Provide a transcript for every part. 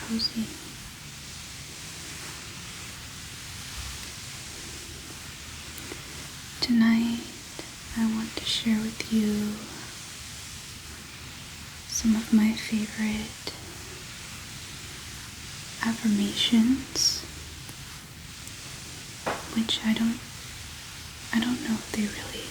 cozy. Tonight, I want to share with you some of my favorite affirmations, which I don't know if they really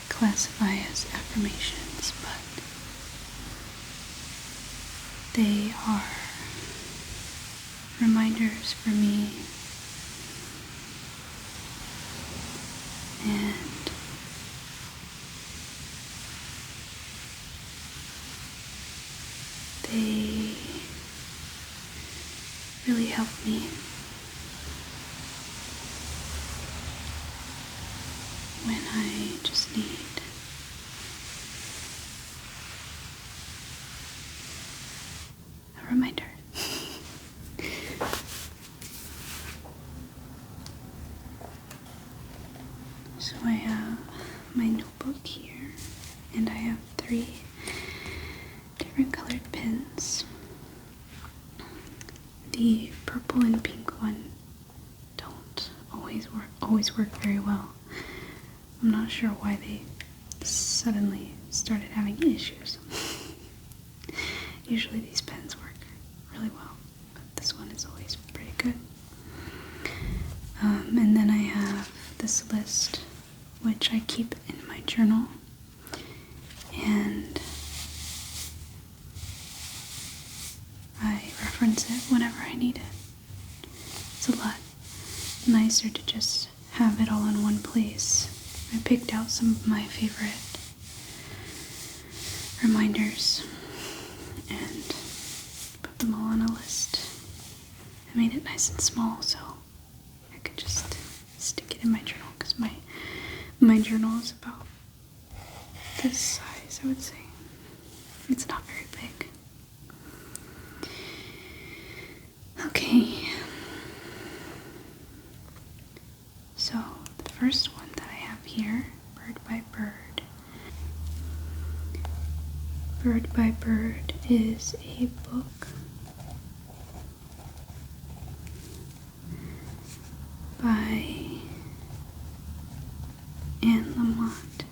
classify as affirmations, but they are reminders for me, and they really help me when I just need a reminder. So I have my notebook here, and I have 3 different colored pens. The purple and pink one don't always work very well. I'm not sure why they suddenly started having issues. Usually these pens work really well, but this one is always pretty good. And then I have this list, which I keep in my journal, and I reference it whenever I need it. It's a lot nicer to just have it all in one place. I picked out some of my favorite reminders and put them all on a list. I made it nice and small so I could just stick it in my journal, because my journal is about this size, I would say. It's not very big. Okay. So the first one that I have here, Bird by Bird. Bird by Bird is a book by Lamont.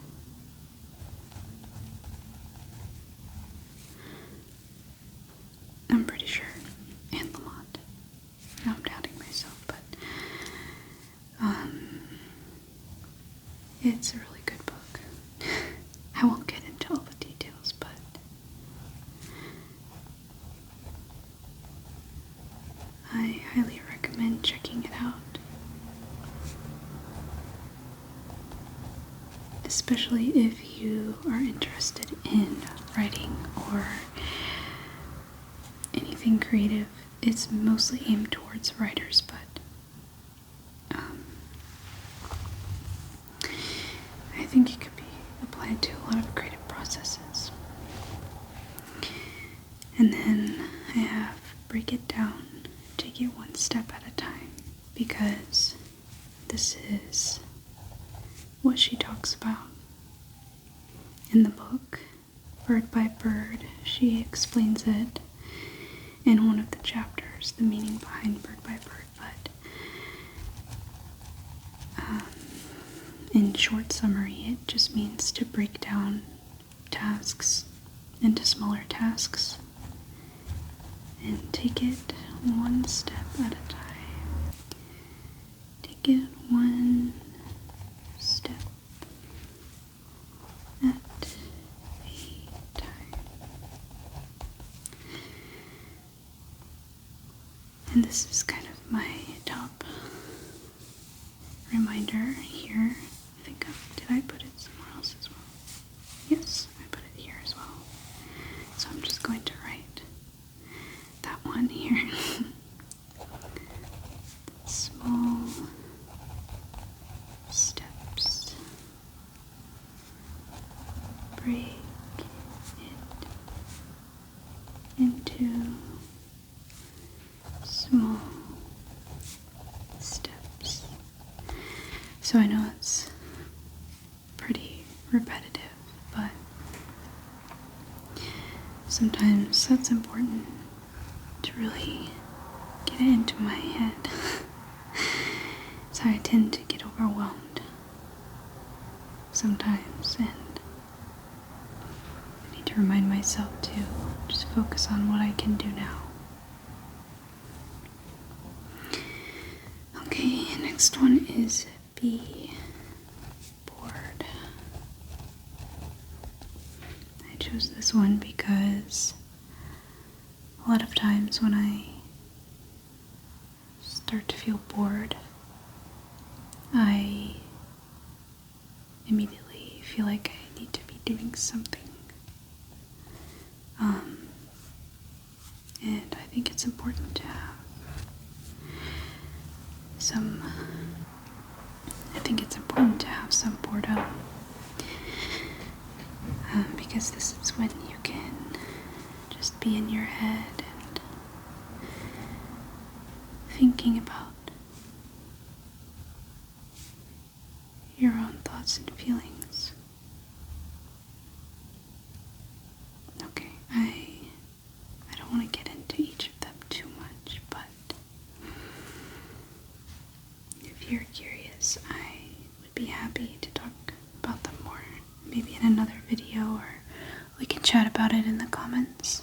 I'm pretty sure Lamont. Now I'm doubting myself, but it's a really good book. I won't get into all the details, but I highly recommend checking it out. Especially if you are interested in writing or anything creative. It's mostly aimed towards writers, but I think it could be applied to a lot of creative processes. And then I have Break It Down, Take It One Step at a Time, because this is what she talks about in the book, Bird by Bird. She explains it in one of the chapters, the meaning behind Bird by Bird, but in short summary, it just means to break down tasks into smaller tasks and take it one step at a time. Take it one step at a time. And this is kind of my top reminder here. I think did I put it somewhere else as well? Yes, I put it here as well. So I'm just going to write that one here. Small steps. Break it into small steps. So I know it's pretty repetitive, but sometimes that's important to really get it into my head. So I tend to get overwhelmed sometimes, and I need to remind myself to just focus on what I can do now. Okay, next one is be bored. I chose this one because a lot of times when I start to feel bored, I immediately feel like I need to be doing something. And I think it's important to have some boredom, because this is when you can just be in your head and thinking about your own thoughts and feelings. Okay, I don't want to get into each of them too much, but if you're curious, I would be happy to talk about them more, maybe in another video, or we can chat about it in the comments.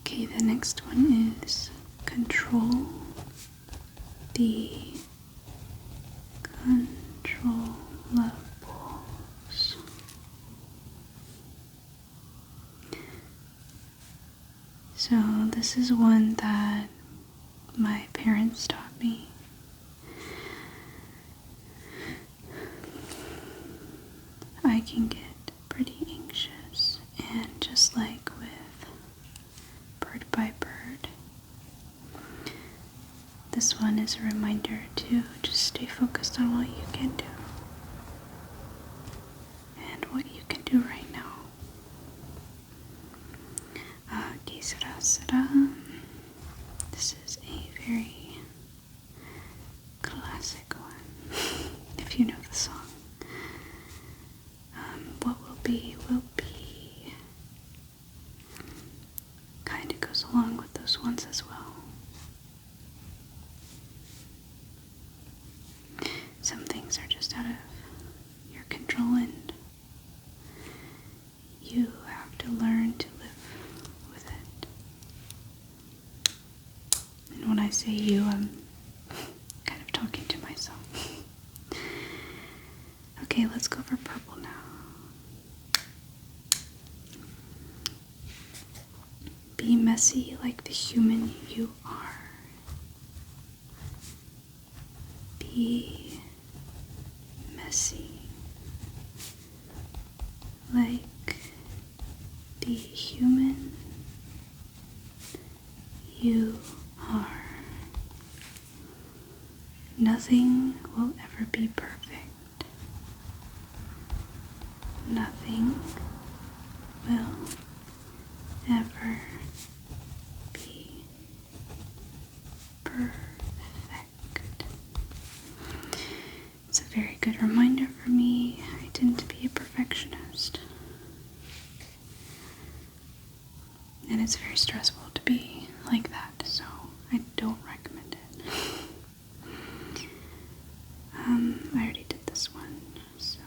Okay, the next one is control the controllables. So this is one that my parents taught me. I can get pretty anxious, and just like with bird by bird, this one is a reminder to just stay focused on what you can do and what you can do right now. This is a very classic one, if you know the song. What will be, kind of goes along with those ones as well. Some things are just out of your control, and you have to learn to live with it. And when I say you, I'm kind of talking to myself. Okay, let's go for purple now. Be messy like the human you are. Be messy like the human you are. Nothing will ever be perfect. Nothing will ever be perfect. It's a very good reminder for me. I tend to be a perfectionist, and it's very stressful to be like that, so I don't recommend it. I already did this one, so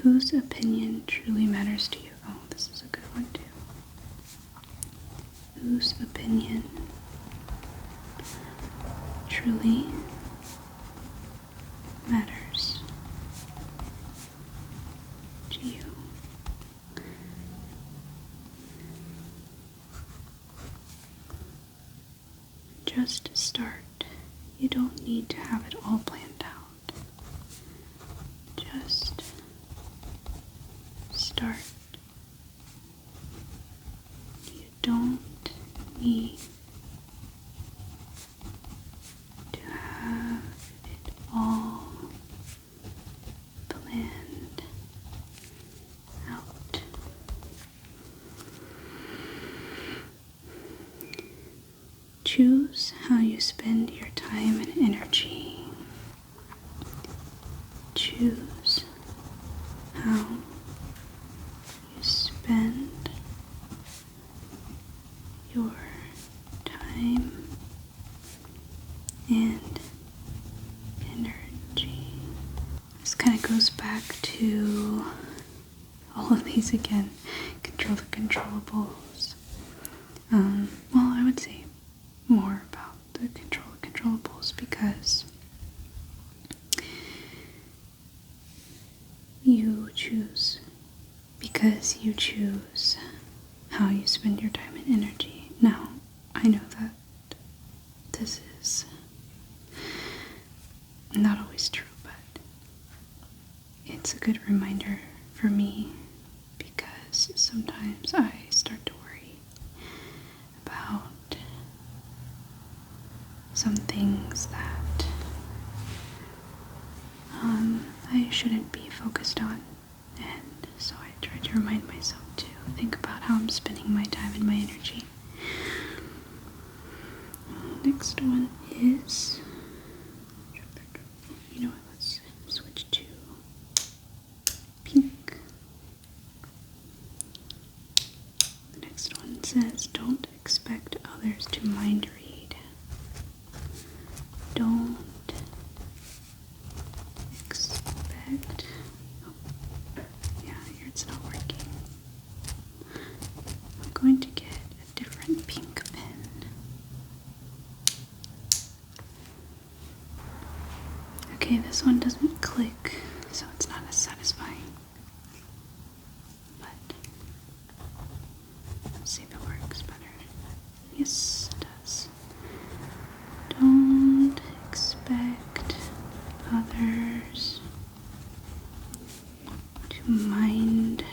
whose opinion truly matters to you? Oh, this is a good one too. Whose opinion truly matters to you? Just start. You don't need to have it all planned out. Just start. You don't need to have it all planned out. Choose how you spend your time and energy. Choose how you spend your time and energy. This kind of goes back to all of these again. Control the controllables. Well, I would say more about the control the controllables because you choose. Because you choose how you spend your time and energy. Now, I know that this is not always true, but it's a good reminder for me because sometimes I start to worry about some things that I shouldn't be focused on, and so I try to remind myself to think about how I'm spending my time and my energy. Next one is, you know what, let's switch to pink. The next one says, don't expect others to mind read. Don't expect, yeah, here it's not working. I'm going to get a different pink pen. Okay, this one doesn't click, so it's not as satisfying. But let's see if it works better. Yes, it does. Don't expect others to mind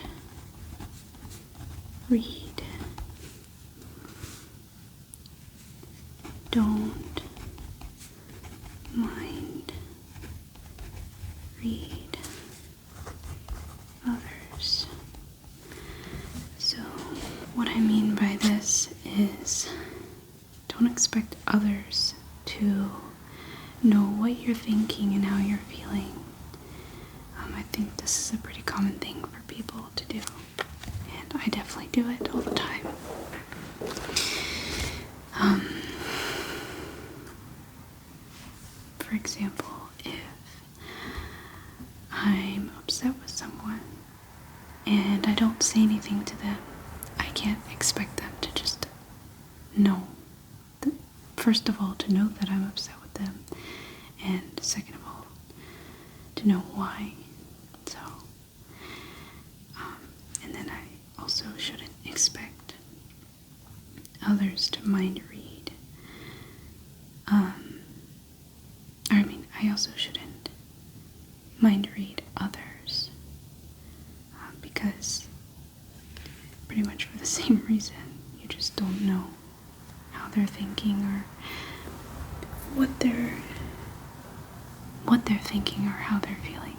read. Don't mind read others. So what I mean by this is don't expect others to know what you're thinking and how you're feeling. I think this is a pretty common thing for people to do, and I definitely do it all the time. For example, if I'm upset with someone and I don't say anything to them, I can't expect them to just know. First of all, to know that I'm upset with them, and second of all, to know why. So, and then I also shouldn't expect others to mind read. I also shouldn't mind read others because pretty much for the same reason, you just don't know how they're thinking or what they're thinking or how they're feeling.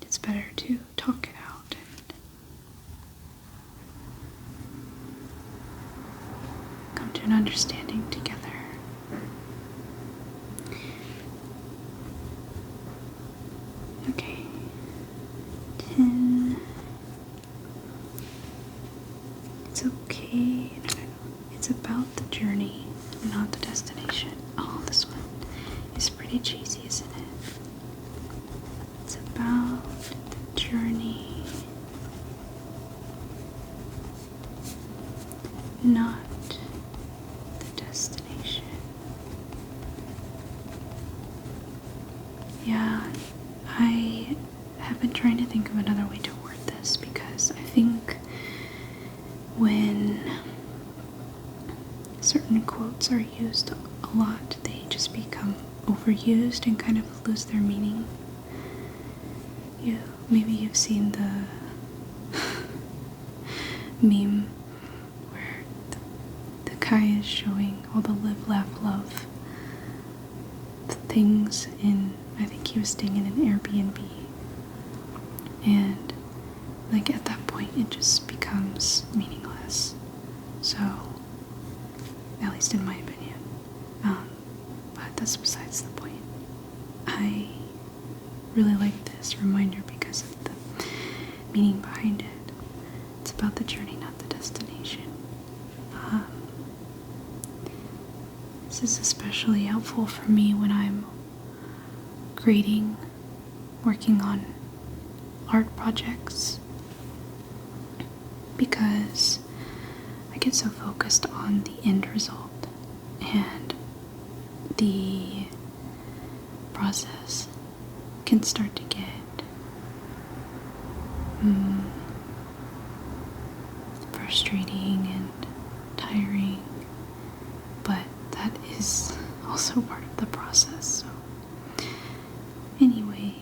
It's better to talk it out and come to an understanding together. Okay. 10. It's okay. No. It's about the journey, not the destination. Oh, this one is pretty cheesy, isn't it? It's about the journey, not the destination. Yeah, I have been trying to think of another way to word this because I think when certain quotes are used a lot, they just become overused and kind of lose their meaning. Maybe you've seen the meme where the guy is showing all the live, laugh, love things in, I think he was staying in an Airbnb, and like at that point it just becomes meaningless. So, at least in my opinion. But that's besides the point. I really like this reminder because of the meaning behind it. about the journey, not the destination. This is especially helpful for me when I'm creating, working on art projects, because I get so focused on the end result, and the process can start to get frustrating and tiring, but that is also part of the process. So anyway,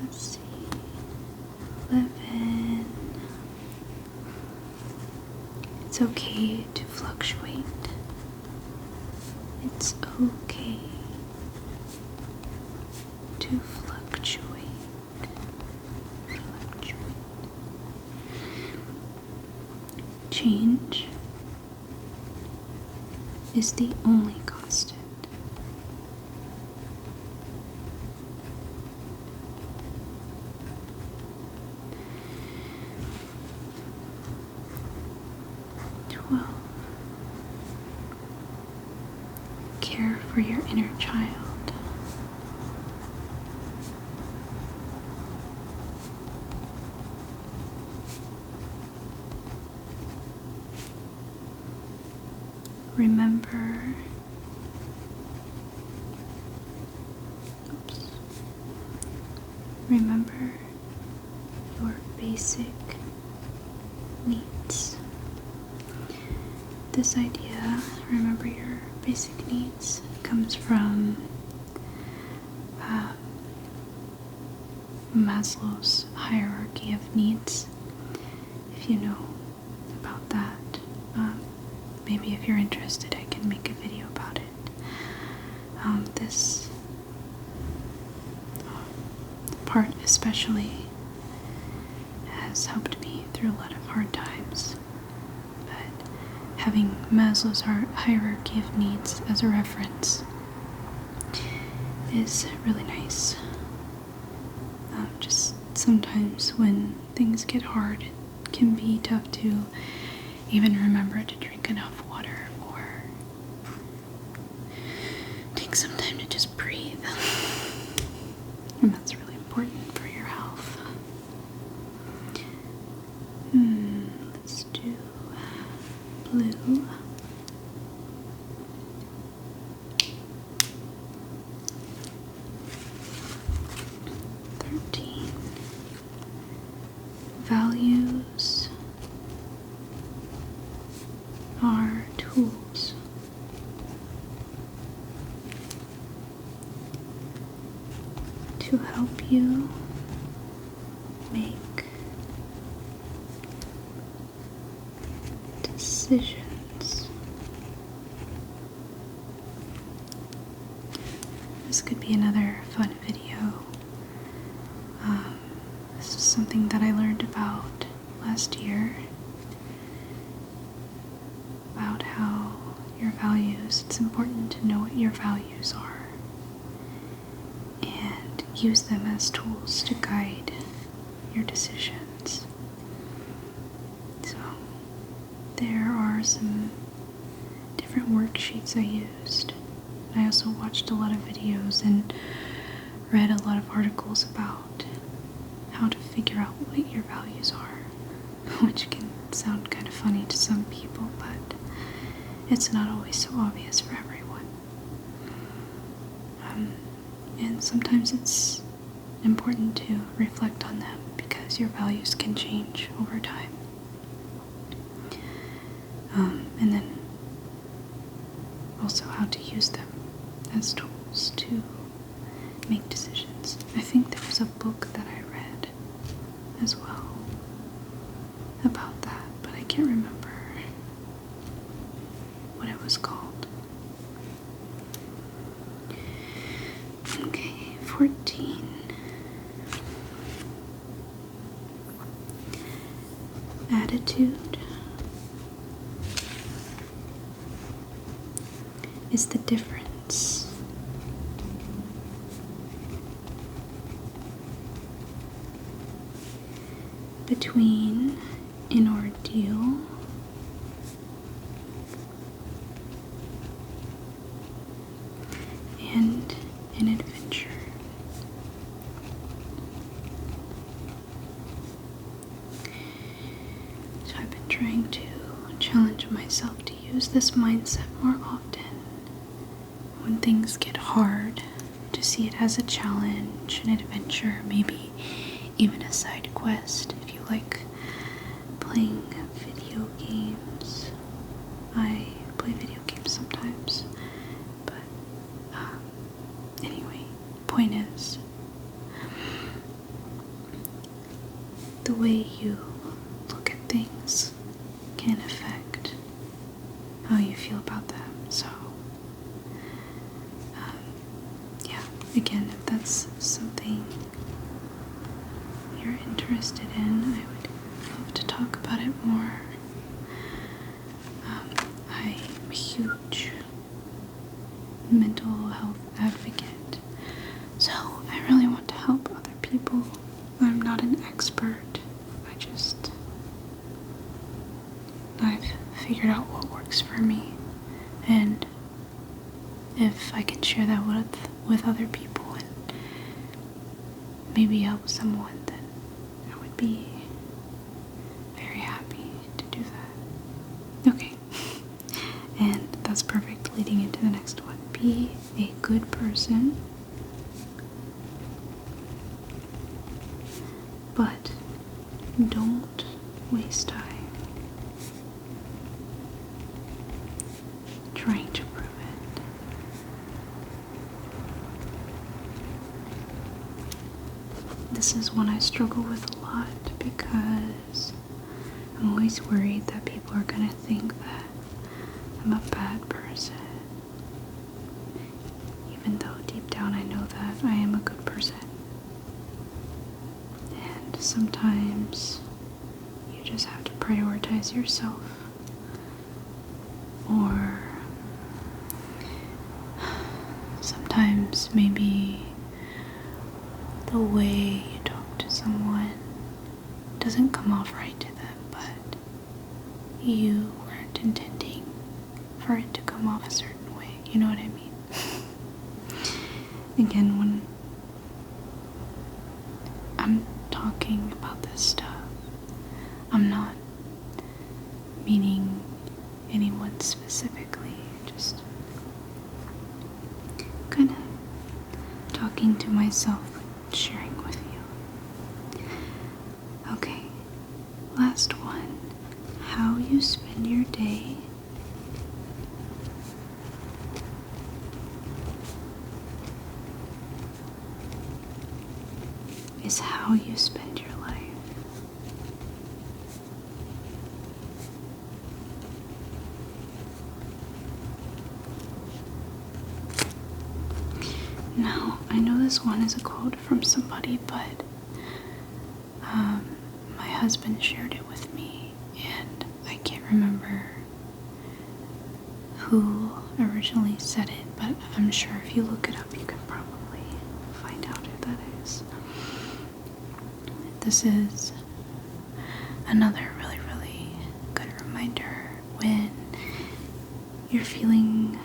let's see, 11. It's okay to fluctuate. It's okay to fluctuate. Change is the only constant. Care for your inner child. Remember, remember your basic needs. This idea, remember your basic needs, comes from Maslow's hierarchy of needs. If you know about that, maybe if you're interested, I can make a video about it. This part especially has helped me through a lot of hard times, but having Maslow's hierarchy of needs as a reference is really nice. Just sometimes when things get hard, it can be tough to even remember to drink enough water or take some time to just breathe. And that's really important for your health. Let's do blue. Values are tools. To help you make decisions. This could be another fun video. This is something that I learned about last year, about how your values, it's important to know what your values are and use them as tools to guide your decisions. So there are some different worksheets I used. I also watched a lot of videos and read a lot of articles about how to figure out what your values are, which can sound kind of funny to some people, but it's not always so obvious for everyone. And sometimes it's important to reflect on them because your values can change over time. And then also how to use them as tools to make decisions. I think there was a book that I read as well about that, but I can't remember what it was called. Okay, 14. Attitude is the difference between an ordeal and an adventure. So I've been trying to challenge myself to use this mindset more often. When things get hard, to see it as a challenge, an adventure, maybe even a side quest. If you like playing video games, I play video games sometimes, but anyway, point is, the way you look at things can affect how you feel about them. So yeah, again, if that's something you're interested in, I would love to talk about it more. I'm a huge mental health advocate, so I really want to help other people. I'm not an expert. I've figured out what works for me, and if I can share that with other people and maybe help someone, then I would be very happy to do that. Okay, and that's perfect leading into the next one. Be a good person, but don't waste time trying to prove it. This is one I struggle with a lot because I'm always worried that people are gonna think that I'm a bad person, even though deep down I know that I am a good person. And sometimes you just have to prioritize yourself, or sometimes maybe the way you talk to someone doesn't come off right to them, but you weren't intending for it to come off a certain way. You know what I mean? Again, when I'm talking about this stuff, I'm not meaning anyone specifically, just kind of talking to myself, sharing with you. Okay, last one. How you spend your day is how you spend your life. Now, I know this one is a quote from somebody, but my husband shared it with me, and I can't remember who originally said it, but I'm sure if you look it up, you can probably find out who that is. This is another really, really good reminder when you're feeling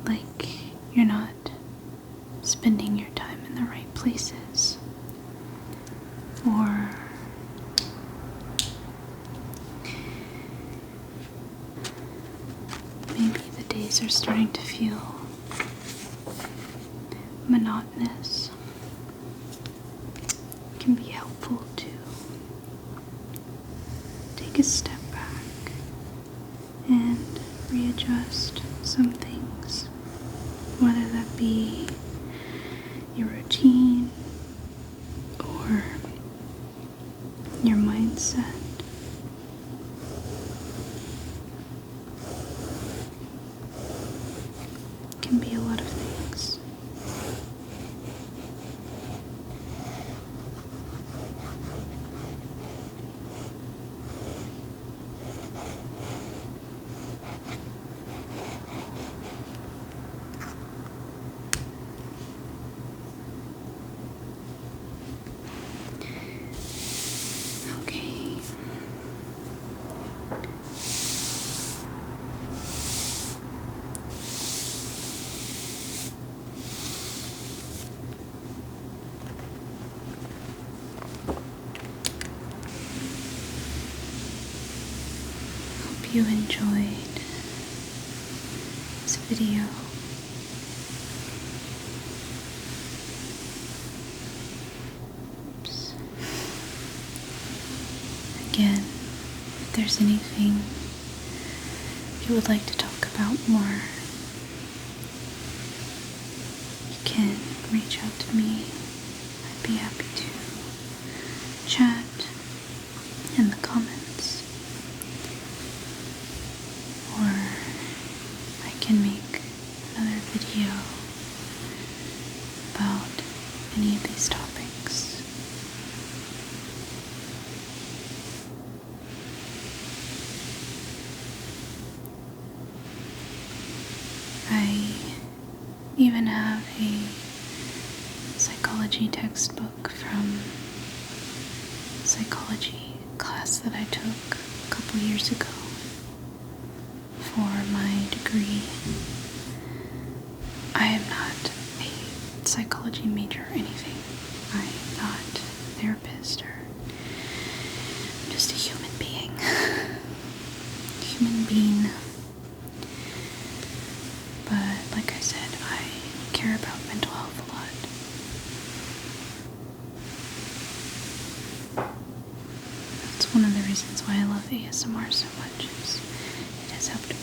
like you're not spending your time in the right places, or maybe the days are starting to feel monotonous. It can be helpful to take a step back and readjust some things, whether that be your routine or your mindset. It can be a lot of things. hope you enjoyed this video. Oops. Again, if there's anything you would like to talk about more, you can reach out to me. I'd be happy to chat in the comments, or I can make another video about any of these topics. I even have a psychology textbook from psychology class that I took a couple years ago for my degree. I am not a psychology major or anything. I am not a therapist, or I'm just a human being. Human being. But like I said, I care about mental health a lot. That's one of the reasons why I love ASMR so much, is it has helped me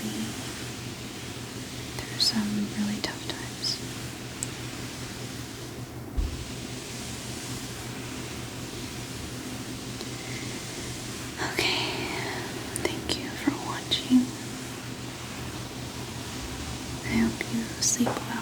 through some really tough times. Okay, thank you for watching. I hope you sleep well.